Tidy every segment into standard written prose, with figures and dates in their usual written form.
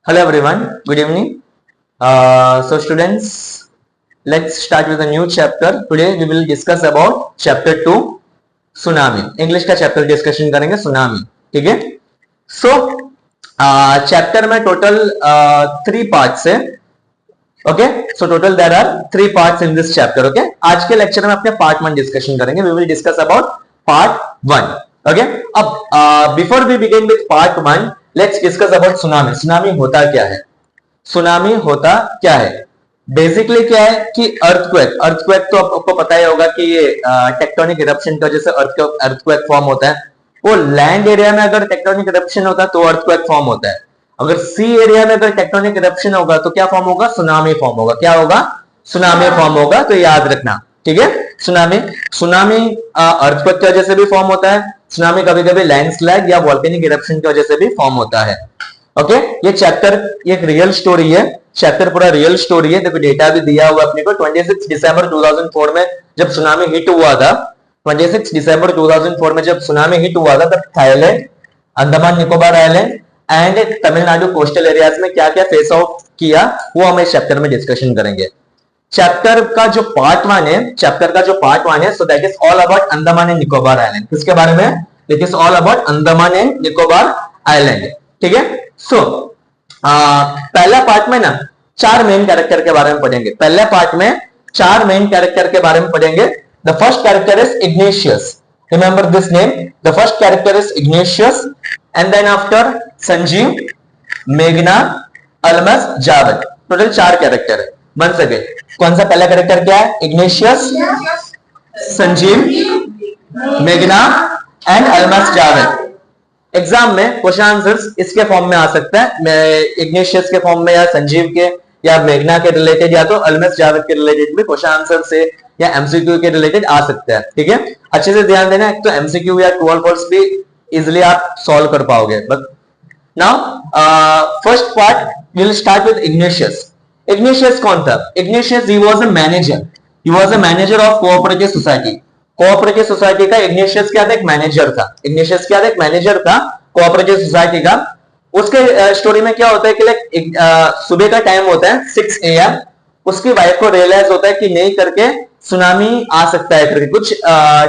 Hello everyone, good evening. So students, let's start with a new chapter. Today we will discuss about chapter 2 tsunami. English का chapter discussion करेंगे tsunami. ठीक है? So chapter में total 3 parts है. Okay? So total there are 3 parts in this chapter. Okay? आज के lecture में अपने part 1 discussion करेंगे. We will discuss about part 1. Okay? अब before we begin with part 1, let's discuss about tsunami. Tsunami होता क्या है? सुनामी होता क्या है? बेसिकली क्या है कि अर्थक्वेक तो आपको पता ही होगा कि ये टेक्टोनिक इरप्शन की वजह से अर्थक्वेक फॉर्म होता है. वो लैंड एरिया में अगर टेक्टोनिक इरप्शन होता है तो अर्थक्वेक फॉर्म होता है. अगर सी एरिया में अगर टेक्टोनिक इरप्शन होगा तो क्या फॉर्म होगा? सुनामी फॉर्म होगा. क्या होगा? सुनामी फॉर्म होगा. तो याद रखना. ठीक है? सुनामी अर्थक्वेक की वजह से भी फॉर्म होता है. सुनामी कभी कभी लैंडस्लाइड या वोल्केनिक इरप्शन की वजह से भी फॉर्म होता है. ओके, ये चैप्टर एक रियल स्टोरी है. चैप्टर पूरा रियल स्टोरी है. देखो डेटा भी दिया हुआ अपने को. 26 दिसंबर 2004 में जब सुनामी हिट हुआ था, 26 दिसंबर 2004 में जब सुनामी हिट हुआ था, तब Thailand, Andaman Nicobar island and Tamil Nadu coastal areas में क्या क्या फेस आउट किया, वो हम इस चैप्टर में डिस्कशन करेंगे. चैप्टर का जो पार्ट 1 है, so that is all about Andaman and Nicobar island. किसके बारे में? It is all about Andaman and Nicobar island. ठीक है? सो पहला पार्ट में ना 4 मेन कैरेक्टर के बारे में पढ़ेंगे. पहले पार्ट में 4 मेन कैरेक्टर के बारे में पढ़ेंगे. The first character is Ignatius. Remember this name. The first character is Ignatius and then after Sanjeev, मेघना, अल्मस, जावेद. टोटल 4 कैरेक्टर है. बन सके. कौन सा पहला कैरेक्टर क्या है? इग्नेशियस, संजीव, मेघना एंड अल्मस, जावेद. एग्जाम में क्वेश्चन आंसर्स इसके फॉर्म में आ सकता है. इग्नेशियस के फॉर्म में या संजीव के या मेघना के रिलेटेड या तो अल्मस, जावेद के रिलेटेड भी क्वेश्चन आंसर से या एमसीक्यू के रिलेटेड आ सकता है. ठीक है? अच्छे से ध्यान देना. एक तो एमसीक्यू या ट्रू और फॉल्स भी इजिली आप सॉल्व कर पाओगे. But now first part will start with Ignatius. Ignatius कौन था? Ignatius he was a manager of cooperative society. Cooperative society का इग्नेशियस क्या था? एक मैनेजर था. इग्नेशियस क्या था? एक मैनेजर था कोऑपरेटिव सोसाइटी का. उसके स्टोरी में क्या होता है कि लाइक सुबह का टाइम होता है 6 AM. उसकी वाइफ को रियलाइज होता है कि नहीं करके सुनामी आ सकता है करके कुछ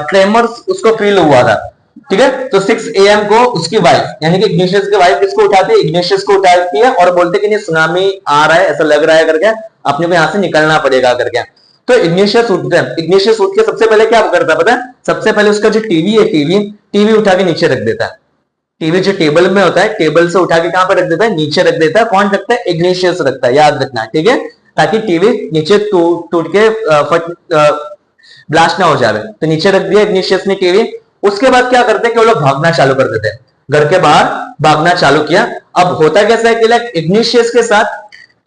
ट्रेमर्स उसको फील हुआ था. ठीक है? तो 6 AM को उसकी वाइफ यानी कि इग्नेशियस की वाइफ किसको उठाती है? इग्नेशियस को उठाती है और बोलते कि नहीं सुनामी आ रहा है, ऐसा लग रहा है करके, अपने को यहां से निकलना पड़ेगा करके. तो इग्नेशियस उठते हैं. इग्नेशियस उठ के सबसे पहले क्या करता है पता है? सबसे पहले उसका जो टीवी है, टीवी उठा के नीचे रख देता है. टीवी जो टेबल में होता है, टेबल से उठा के कहां पर रख देता है? नीचे रख देता है. कौन रखता है? इग्नेशियस रखता है. याद रखना. ठीक है? ताकि टीवी नीचे टूट के ब्लास्ट ना हो जाए. तो नीचे रख दिया इग्नेशियस ने टीवी. उसके बाद क्या करते हैं कि वो लोग भागना चालू कर देते हैं. घर के बाहर भागना चालू किया. अब होता कैसा है कि लाइक इग्नेशियस के साथ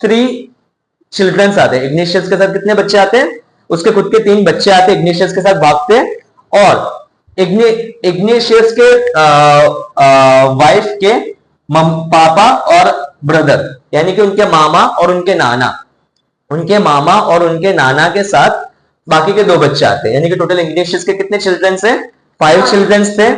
3 चिल्ड्रंस आते हैं. इग्नेशियस के साथ कितने बच्चे आते हैं? उसके खुद के 3 बच्चे आते हैं. इग्नेशियस के साथ भागते हैं और इग्नेशियस के वाइफ के पापा और ब्रदर यानी कि उनके मामा और उनके नाना के साथ बाकी के 2 बच्चे आते हैं. यानी कि टोटल इग्नेशियस के कितने चिल्ड्रन है? 5 चिल्ड्रन थे.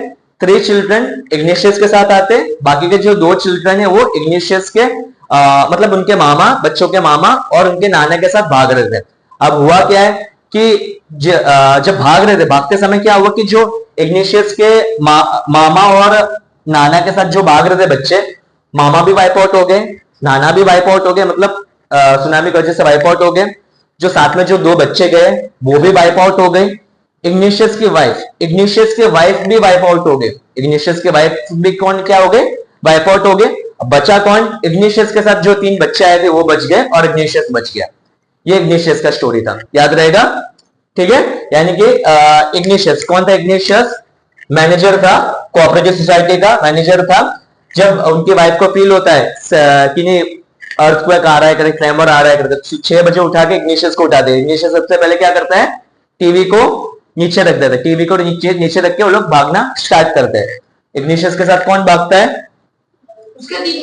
3 चिल्ड्रन इग्नेशियस के साथ आते. बाकी के जो 2 चिल्ड्रन है वो इग्नेशियस के मतलब उनके मामा, बच्चों के मामा और उनके नाना के साथ भाग रहे थे. अब हुआ क्या है कि जब भाग रहे थे, भागते समय क्या हुआ कि जो इग्नेशियस के मामा और नाना के साथ जो भाग रहे थे बच्चे, मामा भी वाइप आउट हो गए, नाना भी वाइप आउट हो गए. मतलब सुनामी की वजह से वाइप आउट हो गए. जो साथ में जो 2 बच्चे गए वो भी वाइप आउट हो गए. इग्नेशियस की वाइफ भी वाइप आउट हो गए. इग्नेशियस के वाइफ भी कौन क्या हो गए? वाइप आउट हो गए. बचा कौन? इग्नेशियस के साथ जो 3 बच्चे आए थे वो बच गए और इग्नेशियस बच गया. ये इग्नेशियस का स्टोरी था. याद रहेगा. ठीक है? यानी कि इग्नेशियस कौन था? इग्नेशियस मैनेजर था, कोऑपरेटिव सोसाइटी का मैनेजर था. जब उनकी वाइफ को फील होता है कि नहीं अर्थक्वेक आ रहा है, ट्रेमर आ रहा है करके, 6 बजे उठा के इग्नेशियस को उठा दे. इग्नेशियस सबसे पहले क्या करता है? टीवी को नीचे रख देता है. टीवी को नीचे रख के वो लोग भागना स्टार्ट करते हैं. इग्नेशियस के साथ कौन भागता है?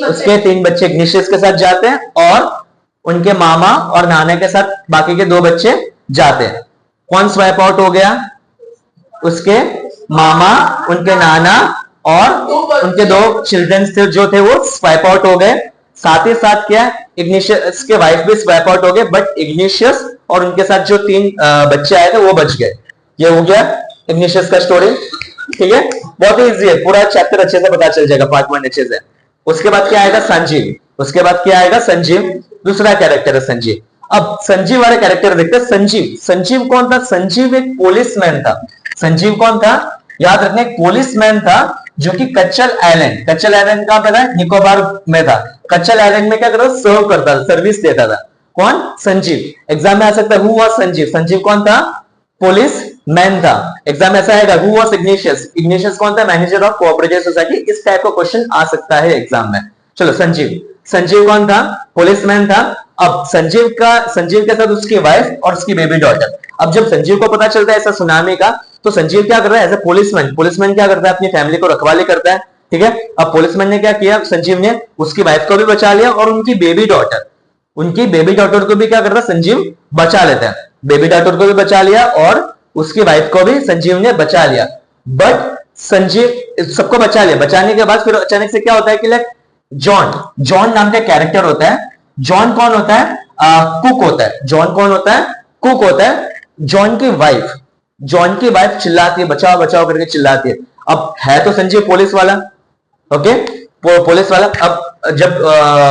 उसके 3 बच्चे इग्नेशियस के साथ जाते हैं और उनके मामा और नाना के साथ बाकी के 2 बच्चे जाते हैं. कौन स्वाइप आउट हो गया? उसके मामा, उनके नाना और उनके 2 चिल्ड्रन जो थे वो स्वाइप आउट हो गए. साथ ही साथ क्या है, इग्निशियस के वाइफ भी स्वैप आउट हो गए, बट इग्निशियस और उनके साथ जो 3 बच्चे आए थे वो बच गए। ये हो गया इग्निशियस का स्टोरी। ठीक है, बहुत ही इजी है, पूरा चैप्टर अच्छे से पता चल जाएगा, पार्ट 1 अच्छे से। उसके बाद क्या आएगा, संजीव। उसके बाद क्या आएगा, संजीव, दूसरा कैरेक्टर है संजीव। अब संजीव वाले कैरेक्टर देखते हैं। संजीव, संजीव कौन था, संजीव एक पुलिसमैन था। संजीव कौन था, याद रखना, एक पुलिसमैन था जो कि कच्चल आइलैंड, कच्चल आइलैंड कहां पे था, निकोबार में था। कच्चल आइलैंड में क्या करता था, सर्व करता था, सर्विस देता था। कौन, संजीव। एग्जाम में आ सकता है, हु वाज संजीव, संजीव कौन था, पुलिस मैन था। एग्जाम ऐसा आएगा, हु वाज इग्निशियस, इग्निशियस कौन था, मैनेजर ऑफ कोऑपरेटिव सोसाइटी। इस टाइप का क्वेश्चन आ सकता है एग्जाम में। चलो, संजीव, संजीव कौन था, पुलिसमैन था। अब संजीव के साथ उसकी वाइफ और उसकी बेबी डॉटर। अब जब संजीव को पता चलता है ऐसा सुनामी का, तो संजीव क्या कर रहा है, एज ए पुलिसमैन, पुलिसमैन क्या करता है, अपनी फैमिली को रखवाली करता है। ठीक है, अब पुलिसमैन ने क्या किया, संजीव ने उसकी वाइफ को भी बचा लिया और उनकी बेबी डॉटर को भी क्या करता है, संजीव बचा लेता है। बेबी डॉटर को भी बचा लिया और उसकी वाइफ को भी संजीव ने बचा लिया। बट संजीव सबको बचा लिया, बचाने के बाद फिर अचानक से क्या होता है कि लाइक जॉन नाम का कैरेक्टर होता है। जॉन कौन होता है, कुक होता है। जॉन कौन होता है, कुक होता है। जॉन की वाइफ चिल्लाती है, बचाओ बचाओ करके चिल्लाती है। अब है तो संजीव पुलिस वाला, ओके, पुलिस वाला। अब जब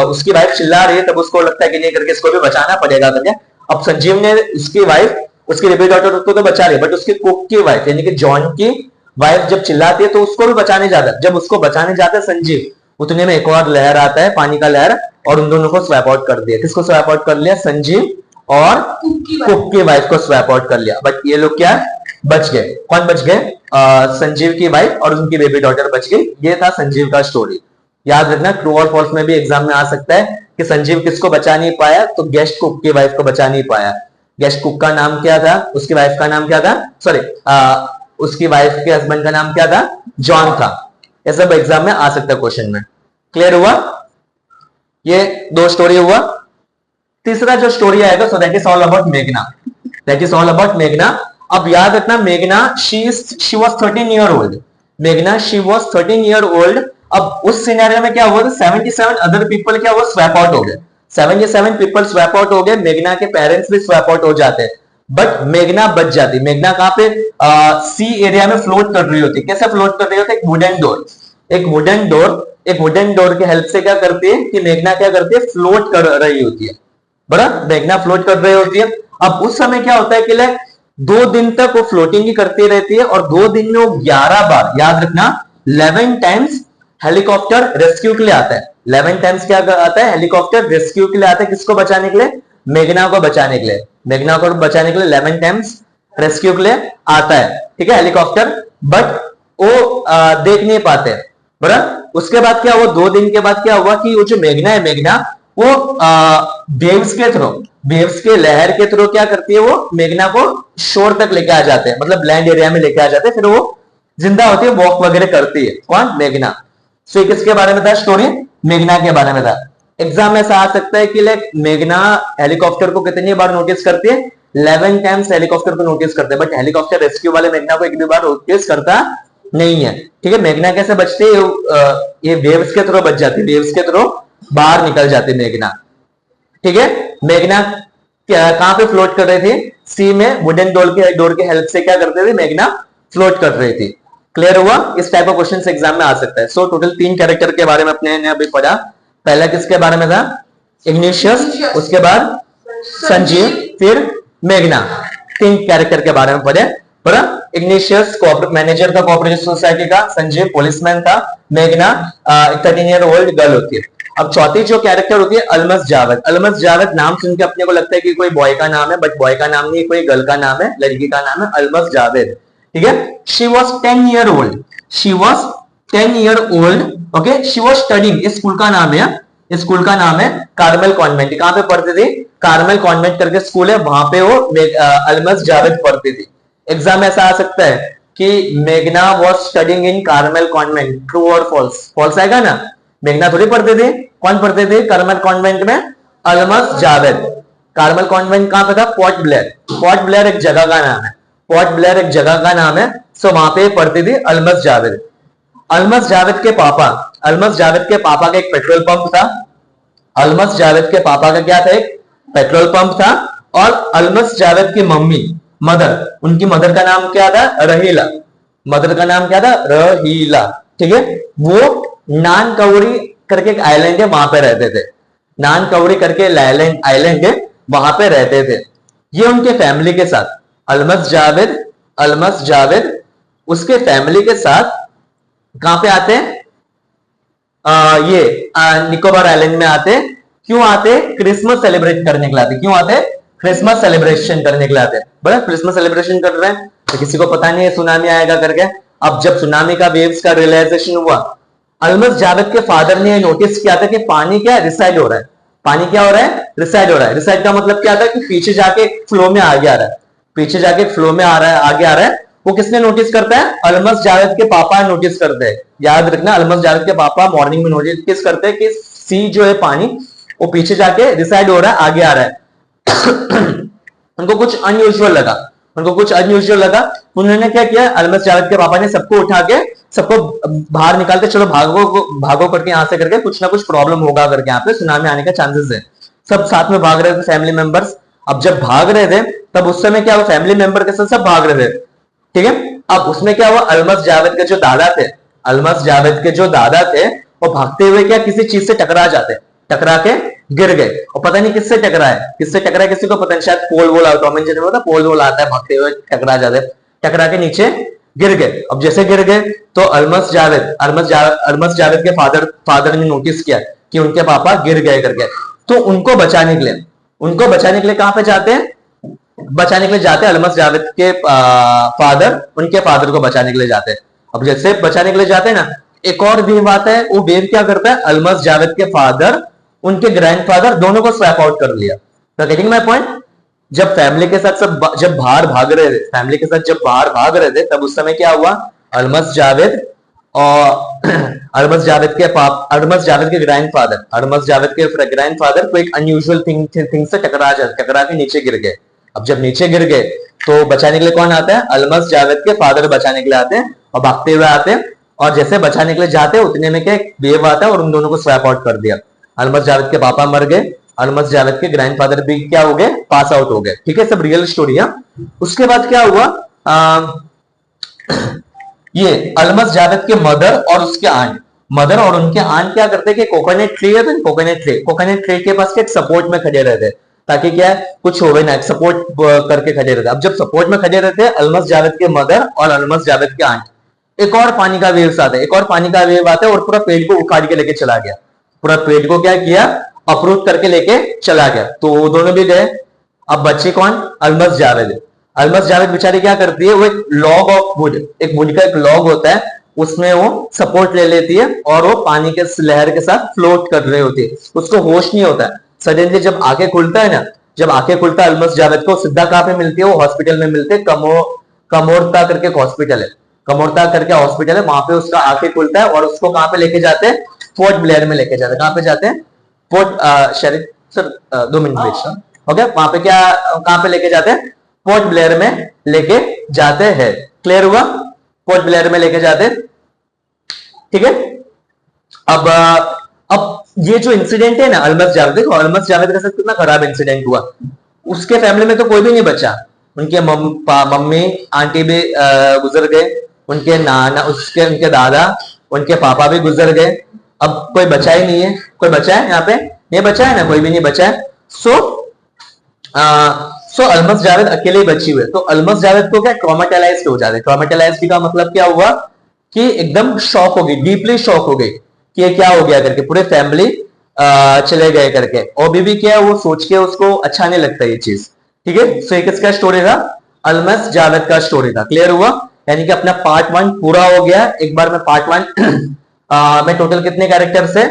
उसकी वाइफ चिल्ला रही है, तब उसको लगता है कि नहीं करके इसको भी बचाना पड़ेगा करके। अब संजीव ने उसकी वाइफ, उसकी बेबी डॉटर को तो बचा रही है, बट उसकी कुक की वाइफ यानी कि जॉन की वाइफ जब चिल्लाती है तो उसको भी बचाने जाता है। जब उसको बचाने जाता है संजीव, उतने में एक और लहर आता है, पानी का लहर, और उन दोनों को स्वैप आउट कर दिया। किसको स्वैप आउट कर लिया, संजीव और कुक की वाइफ को स्वैप आउट कर लिया। बट ये लोग क्या बच गए, कौन बच गए, संजीव की वाइफ और उनकी बेबी डॉटर बच गई। ये था संजीव का स्टोरी। याद रखना, ट्रू और फॉल्स में भी एग्जाम में आ सकता है कि संजीव किसको बचा नहीं पाया, तो गेस्ट कुक की वाइफ को बचा नहीं पाया। गेस्ट कुक का नाम क्या था, उसकी वाइफ का नाम क्या था, सॉरी, उसकी वाइफ के हस्बैंड का नाम क्या था, जॉन था। ये सब एग्जाम में आ सकता है क्वेश्चन में। क्लियर हुआ, ये 2 स्टोरी हुआ। तीसरा जो स्टोरी आएगा, so that is all about मेघना। दैट इज ऑल अबाउट मेघना। अब याद रखना, मेघना शी वाज 13 ईयर ओल्ड। मेघना शी वाज 13 ईयर ओल्ड। अब उस सिनेरियो में क्या हुआ था, 77 अदर पीपल क्या हुआ, स्वैप आउट हो गए। 77 पीपल स्वैप आउट हो गए। मेघना के पेरेंट्स भी स्वैप आउट हो जाते हैं, बट मेघना बच जाती। मेघना कहां पे, सी एरिया में फ्लोट कर रही होती। कैसे फ्लोट कर रही होती, एक वुडन डोर की हेल्प से क्या करती है कि मेघना क्या करती है, फ्लोट कर रही होती है। बराबर, मेघना फ्लोट कर रही होती है। अब उस समय क्या होता है कि लाइक 2 दिन तक वो फ्लोटिंग ही करती रहती है, और 2 दिन में वो 11 बार, याद रखना, 11 टाइम्स हेलीकॉप्टर रेस्क्यू के लिए आता है। 11 टाइम्स क्या आता है, हेलीकॉप्टर रेस्क्यू के लिए आता है। किसको बचाने के लिए, मेघना को बचाने के लिए। मेघना को बचाने के लिए 11 टाइम्स रेस्क्यू के लिए आता है, ठीक है, हेलीकॉप्टर। बट वो देख नहीं पाते, बराबर। उसके बाद क्या हुआ, 2 दिन के बाद क्या हुआ कि वो जो मेघना है, मेघना वो वेव्स के थ्रू, वेव्स के लहर के थ्रू क्या करती है, वो मेघना को शोर तक लेके आ जाते हैं, मतलब लैंड एरिया में लेके आ जाते हैं। फिर वो जिंदा होती है, वॉक वगैरह करती है। कौन, मेघना। सो किसके बारे में था स्टोरी, मेघना के बारे में था। एग्जाम में ऐसा आ सकता है कि लाइक मेघना हेलीकॉप्टर को कितनी बार नोटिस करती है, 11 टाइम्स हेलीकॉप्टर को नोटिस करते हैं, बट हेलीकॉप्टर रेस्क्यू वाले मेघना को एक भी बार नोटिस करता नहीं है। ठीक है, मेघना कैसे बचते है, ये वेव्स के थ्रू बच जाती है, वेव्स के थ्रू बाहर निकल जाती मेघना। ठीक है, मेघना कहां पे फ्लोट कर रही थी, सी में, वुडन डोर के हेल्प से क्या करते थे, मेघना फ्लोट कर रही थी। क्लियर हुआ, इस टाइप का क्वेश्चन एग्जाम में आ सकता है। सो टोटल 3 कैरेक्टर के बारे में अपने ने अभी पढ़ा। पहला किसके बारे में था, इग्निशियस, उसके बाद संजीव, फिर मेघना। 3 कैरेक्टर के बारे में पढ़े। इग्निशियस मैनेजर था कोऑपरेटिव सोसाइटी का, संजीव पुलिसमैन था, मेघना 13 ईयर ओल्ड गर्ल होती है। अब चौथी जो कैरेक्टर होती है, अलमस जावेद। अलमस जावेद नाम सुन के अपने को लगता है कि कोई बॉय का नाम है, बट बॉय का नाम नहीं, कोई गर्ल का नाम है, लड़की का नाम है अलमस जावेद। ठीक है, she was 10 year old, she was 10 year old, okay. She was studying, इस स्कूल का नाम है, इस स्कूल का नाम है कार्मेल कॉन्वेंट। कहां पे पढ़ती थी, कार्मेल कॉन्वेंट करके स्कूल है, वहां पे वो अलमस जावेद पढ़ती थी। एग्जाम में ऐसा आ सकता है कि मेघना was studying in Carmel convent, true और फॉल्स। फॉल्स आएगा ना, मेघना थोड़ी पढ़ते थे, कौन पढ़ते थे कार्मेल कॉन्वेंट में, अलमस जावेद। कार्मेल कॉन्वेंट कहां पे था, पोर्ट ब्लेयर। पोर्ट ब्लेयर एक जगह का नाम है, पोर्ट ब्लेयर एक जगह का नाम है। सो वहां पे पढ़ती थी अलमस जावेद। अलमस जावेद के पापा का एक पेट्रोल पंप था, अलमस जावेद के पापा का क्या था, एक पेट्रोल पंप था, और अलमस जावेद की मम्मी मदर, उनकी मदर का नाम क्या था, रहीला। मदर का नाम क्या था, रहीला। ठीक है, वो नान कवरी करके एक आइलैंड है, वहां पे रहते थे। नान कवरी करके आइलैंड है, वहां पे रहते थे। ये उनके फैमिली के साथ, अलमस जावेद उसके फैमिली के साथ कहां पे आते हैं, ये निकोबार आइलैंड में आते। क्यों आते, क्रिसमस सेलिब्रेट करने के लिए आते। क्यों आते, क्रिसमस सेलिब्रेशन करने के लिए आते हैं। बड़ा क्रिसमस सेलिब्रेशन कर रहे हैं, तो किसी को पता नहीं है सुनामी आएगा करके। अब जब सुनामी का वेव्स का रियलाइजेशन हुआ, अलमस जावेद के फादर ने नोटिस किया था कि पानी क्या रिसाइड हो रहा है। पानी क्या हो रहा है, रिसाइड हो रहा है। रिसाइड का मतलब क्या था कि पीछे जाके फ्लो में आगे आ रहा है, पीछे जाके फ्लो में आ रहा है, आगे आ रहा है। वो किसने नोटिस करता है, अलमस जावेद के पापा नोटिस करते हैं। याद रखना, अलमस जावेद के पापा मॉर्निंग में नोटिस करते हैं कि सी जो है पानी, वो पीछे जाके रिसाइड हो रहा है, आगे आ रहा है। उनको कुछ अनयूजुअल लगा, उन्होंने क्या किया, अलमस जावेद के पापा ने सबको उठा के, सबको बाहर निकालते, चलो भागो करके यहाँ से करके, कुछ ना कुछ प्रॉब्लम होगा करके, यहाँ पे सुनामी आने का चांसेस है। सब साथ में भाग रहे थे फैमिली मेंबर्स। अब जब भाग रहे थे, तब उस समय क्या हुआ, फैमिली मेंबर के साथ सब भाग रहे थे। ठीक है, अब उसमें क्या हुआ, अलमस जावेद के जो दादा थे, वो भागते हुए क्या किसी चीज से टकरा के गिर गए। और पता नहीं किससे टकराए, किसी को पता नहीं, शायद पोल आता है, भागते हुए टकरा के नीचे गिर गए। अब जैसे गिर गए, तो अलमस जावेद के फादर ने नोटिस किया कि उनके पापा गिर गए करके। तो उनको बचाने के लिए कहां पे जाते हैं, अलमस जावेद के फादर, उनके फादर को बचाने के लिए जाते हैं। अब जैसे बचाने के लिए जाते हैं ना, एक और वेव आता है। वो वेव क्या करता है, अलमस जावेद के फादर, उनके ग्रैंडफादर, दोनों को स्वैप आउट कर लिया। तो गेटिंग माय पॉइंट, जब फैमिली के साथ जब बाहर भाग रहे थे, तब उस समय क्या हुआ, अलमस जावेद और अलमस जावेद के ग्रैंडफादर को एक अनयूजुअल थिंग से टकरा के नीचे गिर गए। अब जब नीचे गिर गए, तो बचाने के लिए कौन आता है, अलमस जावेद के फादर बचाने के लिए आते हैं, और भागते हुए आते हैं। और जैसे बचाने के लिए जाते हैं, उतने में क्या वेव आता है और उन दोनों को स्वैप आउट कर दिया। अलमस जावेद के पापा मर गए, अलमस जावेद के ग्रैंडफादर भी क्या हो गए, पास आउट हो गए। ठीक है, सब रियल स्टोरी है। उसके बाद क्या हुआ, ये अलमस जावेद के मदर और उनके आंट क्या करते कि कोकोनट ट्री है, तो कोकोनट ट्री के पास एक सपोर्ट में खड़े रहते, ताकि क्या कुछ होवे ना, सपोर्ट करके खड़े रहते। अब जब सपोर्ट में खड़े रहते अलमस जावेद के मदर और अलमस जावेद के आंट, एक और पानी का वेव आता है और पूरा पेड़ को उखाड़ के लेके चला गया। पूरा पेड़ को क्या किया, अप्रूव करके लेके चला गया। तो वो दोनों भी गए। अब बच्चे कौन, अलमस जावेद बेचारी क्या करती है, वो एक लॉग ऑफ वुड, एक वुड का एक लॉग होता है, उसमें वो सपोर्ट ले लेती है और वो पानी के लहर के साथ फ्लोट कर रही होती है। उसको होश नहीं होता है। सडनली जब आंखें खुलता है अलमस जावेद को, सिद्धा कहां पे मिलती है, वो हॉस्पिटल में मिलते हैं। कमोरता करके हॉस्पिटल है, वहां पे उसका आंखें खुलता है और उसको कहां पे लेके जाते हैं, पोर्ट ब्लेयर में लेके जाते हैं। कहां पे जाते हैं, सर 2 मिनट वेट, ओके। वहां पे क्या, कहां पे लेके जाते हैं, पोर्ट ब्लेयर में लेके जाते हैं। क्लियर हुआ, पोर्ट ब्लेयर में लेके जाते हैं। ठीक है, अब ये जो इंसिडेंट है ना, अलमस जावेद के साथ कितना खराब इंसिडेंट हुआ। उसके फैमिली में तो कोई भी नहीं बचा। उनके मम्मी आंटी भी गुजर गए, उनके नाना, उनके दादा, उनके पापा भी गुजर गए। अब कोई बचा ही नहीं है। कोई बचा है यहाँ पे, नहीं बचा है ना, कोई भी नहीं बचा है। सो अलमस जावेद अकेले ही बची हुए। तो अलमस जावेद को क्या ट्रॉमेटाइज्ड हो जाते। ट्रॉमेटाइज्ड का मतलब क्या हुआ कि एकदम शॉक हो गई, डीपली शॉक हो गई कि ये क्या हो गया करके, पूरे फैमिली चले गए करके। और बीबी क्या है, वो सोच के उसको अच्छा नहीं लगता ये चीज। ठीक है, सो ये किसका स्टोरी था, अलमस जावेद का स्टोरी था। क्लियर हुआ, यानी कि अपना पार्ट 1 पूरा हो गया। एक बार में पार्ट 1 में टोटल कितने कैरेक्टर से,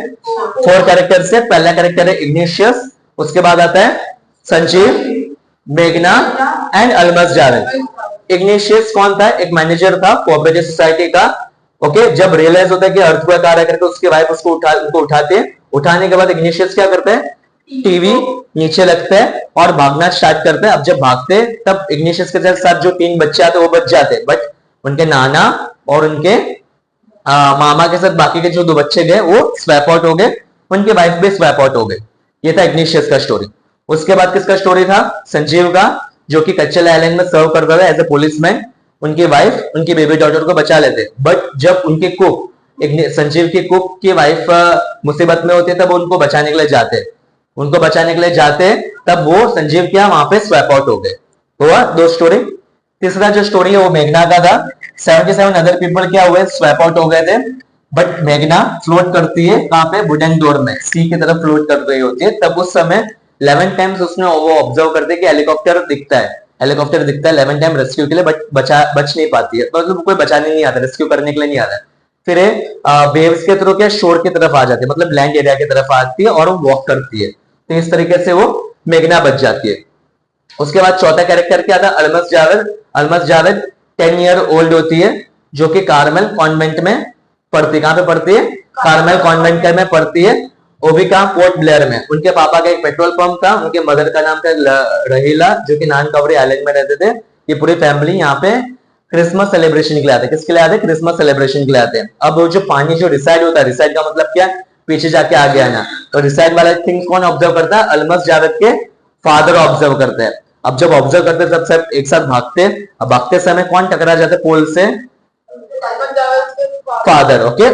4 कैरेक्टर से। पहला कैरेक्टर है इग्निशियस, उसके बाद आता है संजीव, मेघना एंड अलमस जावेद। इग्निशियस कौन था, एक मैनेजर था कोऑपरेटिव सोसाइटी का। ओके, जब रियलाइज होता है कि अर्थक्वेक आ रहा है करके उसकी वाइफ उसको उठाते हैं। उठाने के बाद इग्निशियस क्या करता है, टीवी नीचे लगता है और भागना स्टार्ट करता है। अब जब भागते हैं, तब इग्निशियस के साथ जो 3 बच्चे आते वो बच जाते, बट उनके नाना और उनके मामा के साथ बाकी के जो 2 बच्चे गए वो स्वैप आउट हो गए, उनके वाइफ भी स्वैप आउट हो गए। ये था इग्निशियस का स्टोरी। उसके बाद किसका स्टोरी था? संजीव का, जो कि कच्चल आइलैंड में सर्व करता था एज ए पुलिसमैन। उनकी वाइफ उनकी बेबी डॉटर को बचा लेते, बट जब उनके कुक, संजीव की कुक की वाइफ मुसीबत में होती है, तब उनको बचाने के लिए जाते, उनको बचाने के लिए जाते, तब वो संजीव क्या वहां पे स्वैप आउट हो गए। हुआ दो स्टोरी। तीसरा जो स्टोरी है वो मेघना का था। 77 अदर पीपल क्या हुए? स्वैप आउट हो गए थे, बट मेघना फ्लोट करती है कहां पे? वुडन डोर में, सी की तरफ फ्लोट कर रही होती है। तब उस समय 11 टाइम्स उसने वो ऑब्जर्व करते कि हेलीकॉप्टर दिखता है, हेलीकॉप्टर दिखता है 11 टाइम रेस्क्यू के लिए, बट बच नहीं पाती है, मतलब कोई बचाने नहीं आता, रेस्क्यू करने के लिए नहीं आता। फिर वेव्स के थ्रू क्या शोर की तरफ आ जाती है, मतलब लैंड एरिया की तरफ आती है और वो वॉक करती है, तो इस तरीके से वो मेघना बच जाती है। उसके बाद चौथा कैरेक्टर क्या था? अलमस जावेद। अलमस जावेद 10 ईयर ओल्ड होती है, जो कि कार्मेल कॉन्वेंट में पढ़ती है। कहां पे पढ़ती है? कार्मेल कॉन्वेंट में पढ़ती है, वो भी कहां? पोर्ट ब्लेयर में। उनके पापा का एक पेट्रोल पंप था, उनके मदर का नाम था रहीला, जो कि नान कवरी आइलैंड में रहते थे। ये पूरी फैमिली यहाँ पे क्रिसमस सेलिब्रेशन के लिए आते हैं। किसके लिए आते हैं? क्रिसमस सेलिब्रेशन के लिए आते हैं। अब वो जो पानी जो रिसाइड होता है, रिसाइड का मतलब क्या? पीछे जाके आगे आना, तो रिसाइड वाला थिंग कौन ऑब्जर्व करता है? अलमस जावेद के फादर ऑब्जर्व करते हैं। अब जब ऑब्जर्व करते हैं, सब एक साथ भागते। अब भागते समय कौन टकरा जाते पोल से? फादर। ओके,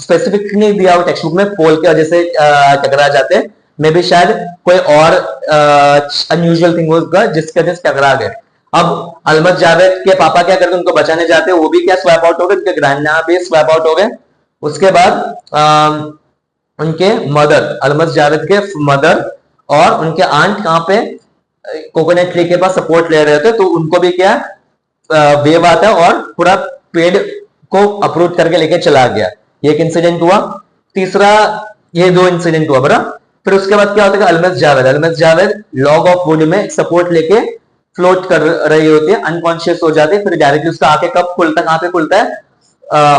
स्पेसिफिक नहीं दिया हुआ टेक्स्ट बुक में, पोल की वजह से टकरा जाते हैं। मे भी शायद कोई और अनयूजुअल थिंग होगा जिसके वजह से टकरा गए। अब अलमस जावेद के पापा क्या करते हैं? उनको बचाने जाते हैं, वो भी क्या स्वैप आउट हो गए, उनके ग्रैंडना भी स्वैप आउट हो गए। उसके बाद उनके मदर, अलमस जावेद के मदर और उनके आंट कहां पे? कोकोनट ट्री के पास सपोर्ट ले रहे थे, तो उनको भी क्या वेव आता है और पूरा पेड़ को अप्रोच करके लेके चला गया। ये एक इंसिडेंट हुआ। तीसरा, ये दो इंसिडेंट हुआ बरा। फिर उसके बाद क्या होता है? Almas Javed log of would में सपोर्ट लेके फ्लोट कर रही होती है, अनकॉन्शियस हो जाती है। फिर डायरेक्टली उसका आंखें कब खुलता है? कहां पे खुलता है?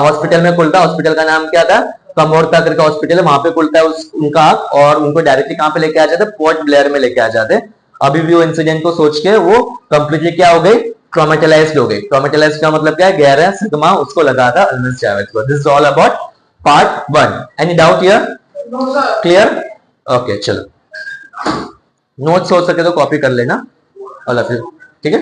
हॉस्पिटल में खुलता है। हॉस्पिटल का नाम क्या था? कमोर्ता करके हॉस्पिटल है, वहां पे खुलता है उनका आंख, और उनको डायरेक्टली कहां पे लेके आ जाते? पोर्ट ब्लेयर में लेके आ जाते। अभी भी वो इंसिडेंट को सोच के वो कंप्लीटली क्या हो गई? ट्रॉमेटालाइज्ड हो गई। ट्रॉमेटालाइज्ड का मतलब क्या है? गहरा सदमा उसको लगा था अलमस जावेद को। This is all about part 1। Any doubt here? Clear? Okay, चलो नोट्स हो सके तो कॉपी कर लेना, ऑल ऑफ यू, ठीक है?